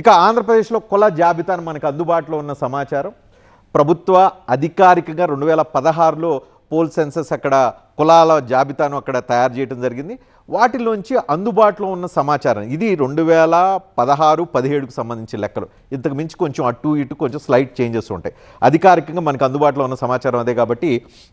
ఇక ఆంధ్రప్రదేశ్లో కుల జాబితాను మనకు అందుబాటులో ఉన్న సమాచారం ప్రభుత్వ అధికారికంగా 2016లో పోల్ సెన్సస్ అక్కడ కులాల జాబితాను అక్కడ తయారు చేయడం జరిగింది. వాటిలోంచి అందుబాటులో ఉన్న సమాచారం ఇది 2016-17కు సంబంధించిన లెక్కలు. ఇంతకు మించి కొంచెం అటు ఇటు కొంచెం స్లైట్ చేంజెస్ ఉంటాయి. అధికారికంగా మనకు అందుబాటులో ఉన్న సమాచారం అదే కాబట్టి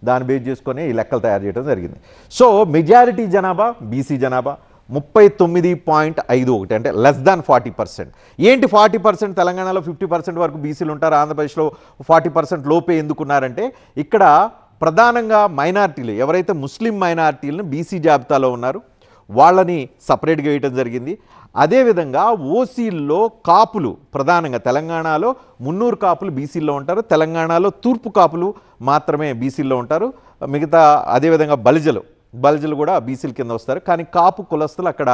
దాన్ని బేస్ చేసుకొని ఈ లెక్కలు తయారు చేయడం జరిగింది. సో మెజారిటీ జనాభా బీసీ జనాభా 39.51 అంటే లెస్ దాన్ 40%. ఏంటి 40%? తెలంగాణలో 50% వరకు బీసీలు ఉంటారు, ఆంధ్రప్రదేశ్లో 40% లోపే ఎందుకున్నారంటే ఇక్కడ ప్రధానంగా మైనార్టీలు ఎవరైతే ముస్లిం మైనార్టీలను బీసీ జాబితాలో ఉన్నారు వాళ్ళని సపరేట్గా వేయటం జరిగింది. అదేవిధంగా ఓసీల్లో కాపులు ప్రధానంగా తెలంగాణలో 300 కాపులు బీసీల్లో ఉంటారు, తెలంగాణలో తూర్పు కాపులు మాత్రమే బీసీల్లో ఉంటారు, మిగతా అదేవిధంగా బలిజలు కూడా బీసీల కింద వస్తారు. కానీ కాపు కులస్తులు అక్కడ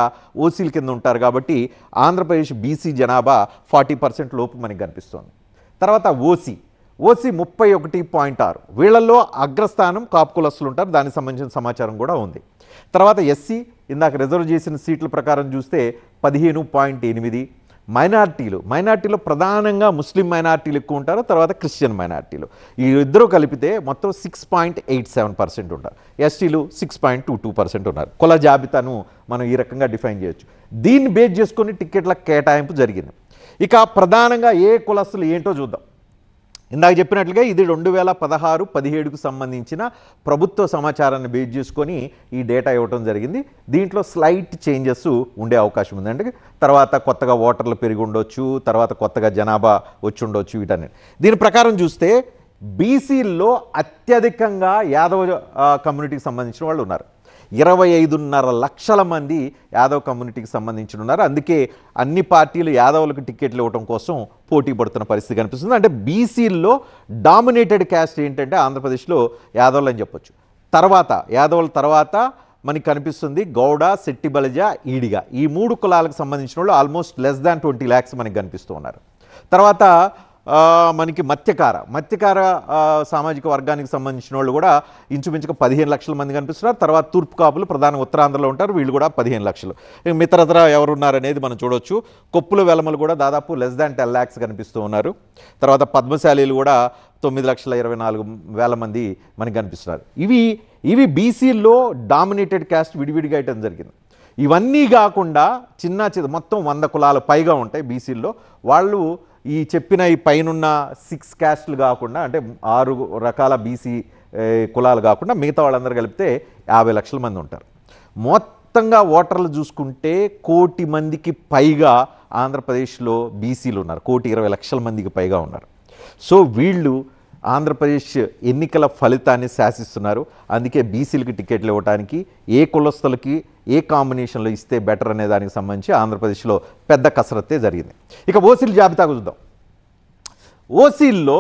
ఓసీల కింద ఉంటారు కాబట్టి ఆంధ్రప్రదేశ్ బీసీ జనాభా 40% లోపు మనకి కనిపిస్తుంది. తర్వాత ఓసీ 31.6 వీళ్ళల్లో అగ్రస్థానం కాపు కులస్తులు ఉంటారు, దానికి సంబంధించిన సమాచారం కూడా ఉంది. తర్వాత ఎస్సీ ఇందాక రిజర్వ్ చేసిన సీట్ల ప్రకారం చూస్తే 15.8. మైనార్టీలో ప్రధానంగా ముస్లిం మైనార్టీలు ఎక్కువ ఉంటారు, తర్వాత క్రిస్టియన్ మైనార్టీలు ఈ ఇద్దరు కలిపితే మొత్తం 6.87% ఉంటారు. ఎస్టీలు 6.22% ఉన్నారు. కుల జాబితాను మనం ఈ రకంగా డిఫైన్ చేయొచ్చు. దీన్ని బేస్ చేసుకొని టిక్కెట్ల కేటాయింపు జరిగింది. ఇక ప్రధానంగా ఏ కులస్తులు ఏంటో చూద్దాం. ఇందాక చెప్పినట్లుగా ఇది 2016-17కు సంబంధించిన ప్రభుత్వ సమాచారాన్ని బేస్ చేసుకొని ఈ డేటా ఇవ్వటం జరిగింది. దీంట్లో స్లైట్ చేంజెస్ ఉండే అవకాశం ఉందండి. తర్వాత కొత్తగా ఓటర్లు పెరిగి ఉండొచ్చు, తర్వాత కొత్తగా జనాభా వచ్చి ఉండొచ్చు. వీటన్ని దీని ప్రకారం చూస్తే బీసీల్లో అత్యధికంగా యాదవ కమ్యూనిటీకి సంబంధించిన వాళ్ళు ఉన్నారు. 25.5 లక్షల మంది యాదవ్ కమ్యూనిటీకి సంబంధించి ఉన్నారు. అందుకే అన్ని పార్టీలు యాదవులకు టికెట్లు ఇవ్వడం కోసం పోటీ పడుతున్న పరిస్థితి కనిపిస్తుంది. అంటే బీసీల్లో డామినేటెడ్ క్యాస్ట్ ఏంటంటే ఆంధ్రప్రదేశ్లో యాదవులు అని చెప్పొచ్చు. యాదవుల తర్వాత మనకి కనిపిస్తుంది గౌడ, శెట్టి, బలిజ, ఈడిగ. ఈ 3 కులాలకు సంబంధించిన వాళ్ళు ఆల్మోస్ట్ లెస్ దాన్ 20 lakhs మనకి కనిపిస్తూ ఉన్నారు. తర్వాత మనకి మత్స్యకార సామాజిక వర్గానికి సంబంధించిన వాళ్ళు కూడా ఇంచుమించుగా 15 లక్షల మంది కనిపిస్తున్నారు. తర్వాత తూర్పు కాపులు ప్రధాన ఉత్తరాంధ్రలో ఉంటారు, వీళ్ళు కూడా 15 లక్షలు. మిత్రతర ఎవరున్నారనేది మనం చూడవచ్చు. కొప్పుల వెలమలు కూడా దాదాపు లెస్ దాన్ 10 lakhs కనిపిస్తూ ఉన్నారు. తర్వాత పద్మశాలీలు కూడా 9,24,000 మంది మనకి కనిపిస్తున్నారు. ఇవి బీసీల్లో డామినేటెడ్ క్యాస్ట్ విడివిడిగా ఇవ్వడం జరిగింది. ఇవన్నీ కాకుండా చిన్న మొత్తం 100 కులాలు పైగా ఉంటాయి బీసీల్లో. వాళ్ళు ఈ చెప్పిన ఈ పైనున్న 6 క్యాస్ట్లు కాకుండా అంటే 6 రకాల బీసీ కులాలు కాకుండా మిగతా వాళ్ళందరూ కలిపితే 50 లక్షల మంది ఉంటారు. మొత్తంగా ఓటర్లు చూసుకుంటే 1 కోటి మందికి పైగా ఆంధ్రప్రదేశ్లో బీసీలు ఉన్నారు. 1,20 లక్షల మందికి పైగా ఉన్నారు. సో వీళ్ళు ఆంధ్రప్రదేశ్ ఎన్నికల ఫలితాన్ని శాసిస్తున్నారు. అందుకే బీసీలకి టికెట్లు ఇవ్వడానికి ఏ కులస్తులకి ఏ కాంబినేషన్లో ఇస్తే బెటర్ అనే దానికి సంబంధించి ఆంధ్రప్రదేశ్లో పెద్ద కసరత్తే జరిగింది. ఇక ఓసీల జాబితాకు చూద్దాం. ఓసీల్లో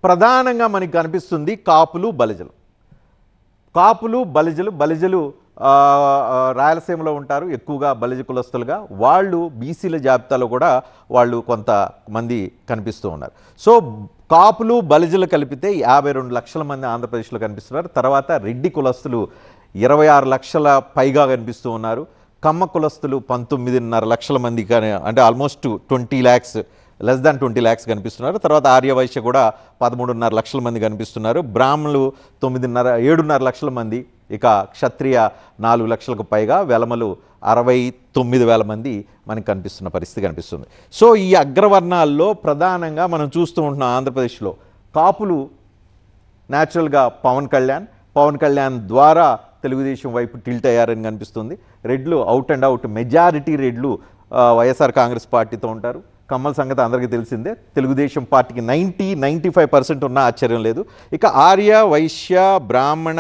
ప్రధానంగా మనకి కనిపిస్తుంది కాపులు, బలిజలు రాయలసీమలో ఉంటారు ఎక్కువగా బలిజ కులస్తులుగా. వాళ్ళు బీసీల జాబితాలో కూడా వాళ్ళు కొంతమంది కనిపిస్తూ ఉన్నారు. సో కాపులు, బలిజలు కలిపితే 52 లక్షల మంది ఆంధ్రప్రదేశ్లో కనిపిస్తున్నారు. తర్వాత రెడ్డి కులస్తులు 26 లక్షల పైగా కనిపిస్తూ ఉన్నారు. కమ్మ కులస్తులు 19.5 లక్షల మంది అంటే almost 20 lakhs less than 20 lakhs కనిపిస్తున్నారు. తర్వాత ఆర్యవైశ్య కూడా 13.5 లక్షల మంది కనిపిస్తున్నారు. బ్రాహ్మణులు 7.5 లక్షల మంది. ఇక క్షత్రియ 4 లక్షలకు పైగా, వెలమలు 69,000 మంది మనకి కనిపిస్తున్న పరిస్థితి కనిపిస్తుంది. సో ఈ అగ్రవర్ణాల్లో ప్రధానంగా మనం చూస్తూ ఉంటున్నాం ఆంధ్రప్రదేశ్లో కాపులు న్యాచురల్గా పవన్ కళ్యాణ్ ద్వారా తెలుగుదేశం వైపు టిల్ట్ అయ్యారని కనిపిస్తుంది. రెడ్లు అవుట్ అండ్ అవుట్ మెజారిటీ రెడ్లు వైఎస్ఆర్ కాంగ్రెస్ పార్టీతో ఉంటారు. కమ్మల సంగతి అందరికీ తెలిసిందే. తెలుగుదేశం పార్టీకి 95% ఉన్నా ఆశ్చర్యం లేదు. ఇక ఆర్య, వైశ్య, బ్రాహ్మణ,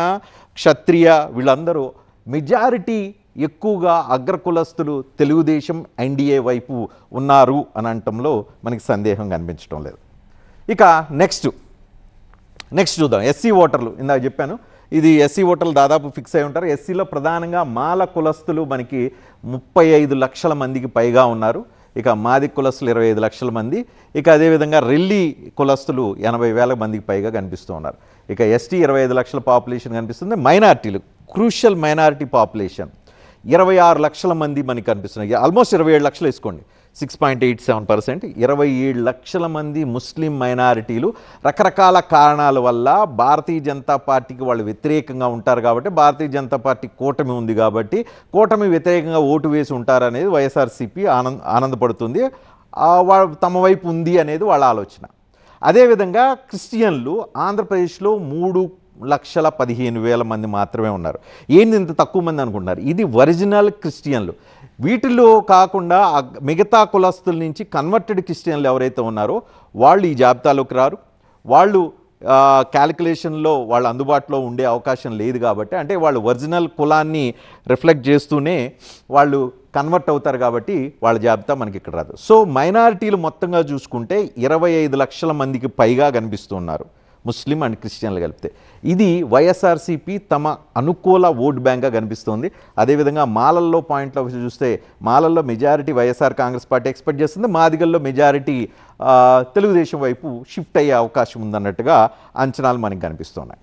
క్షత్రియ వీళ్ళందరూ మెజారిటీ ఎక్కువగా అగ్రకులస్తులు తెలుగుదేశం ఎన్డీఏ వైపు ఉన్నారు అని అనటంలో మనకి సందేహం కనిపించడం లేదు. ఇక నెక్స్ట్ చూద్దాం. ఎస్సీ ఓటర్లు ఇందాక చెప్పాను, ఇది ఎస్సీ ఓటర్లు దాదాపు ఫిక్స్ అయి ఉంటారు. ఎస్సీలో ప్రధానంగా మాల కులస్తులు మనకి 35 లక్షల మందికి పైగా ఉన్నారు. ఇక మాది కులస్తులు 25 లక్షల మంది. ఇక అదేవిధంగా రెల్లి కులస్తులు 80,000 మందికి పైగా కనిపిస్తూ ఉన్నారు. ఇక ఎస్టీ 25 లక్షల పాపులేషన్ కనిపిస్తుంది. మైనార్టీలు క్రూషియల్ మైనారిటీ పాపులేషన్ 26 లక్షల మంది మనకి కనిపిస్తున్నాయి. ఆల్మోస్ట్ 27 లక్షలు వేసుకోండి. 6.87%. 27 లక్షల మంది ముస్లిం మైనారిటీలు రకరకాల కారణాల వల్ల భారతీయ జనతా పార్టీకి వాళ్ళు వ్యతిరేకంగా ఉంటారు కాబట్టి, భారతీయ జనతా పార్టీ కూటమి ఉంది కాబట్టి కూటమి వ్యతిరేకంగా ఓటు వేసి ఉంటారనేది వైఎస్ఆర్సీపీ ఆనందపడుతుంది. వాళ్ళు తమ వైపు ఉంది అనేది వాళ్ళ ఆలోచన. అదేవిధంగా క్రిస్టియన్లు ఆంధ్రప్రదేశ్లో 3,15,000 మంది మాత్రమే ఉన్నారు. ఏంది ఇంత తక్కువ మంది అనుకుంటున్నారు? ఇది ఒరిజినల్ క్రిస్టియన్లు. వీటిలో కాకుండా మిగతా కులస్తుల నుంచి కన్వర్టెడ్ క్రిస్టియన్లు ఎవరైతే ఉన్నారో వాళ్ళు ఈ జాబితాలోకి రారు. వాళ్ళు క్యాలిక్యులేషన్లో వాళ్ళు అందుబాటులో ఉండే అవకాశం లేదు కాబట్టి, అంటే వాళ్ళు ఒరిజినల్ కులాన్ని రిఫ్లెక్ట్ చేస్తూనే వాళ్ళు కన్వర్ట్ అవుతారు కాబట్టి వాళ్ళ జాబితా మనకి ఇక్కడ రాదు. సో మైనారిటీలు మొత్తంగా చూసుకుంటే 25 లక్షల మందికి పైగా కనిపిస్తున్నారు, ముస్లిం అండ్ క్రిస్టియన్లు కలిపితే. ఇది వైఎస్ఆర్సీపీ తమ అనుకూల ఓట్ బ్యాంక్గా కనిపిస్తుంది. అదేవిధంగా మాలల్లో పాయింట్లో చూస్తే మాలల్లో మెజారిటీ వైఎస్ఆర్ కాంగ్రెస్ పార్టీ ఎక్స్పెక్ట్ చేస్తుంది, మాదిగల్లో మెజారిటీ తెలుగుదేశం వైపు షిఫ్ట్ అయ్యే అవకాశం ఉందన్నట్టుగా అంచనాలు మనకి కనిపిస్తున్నాయి.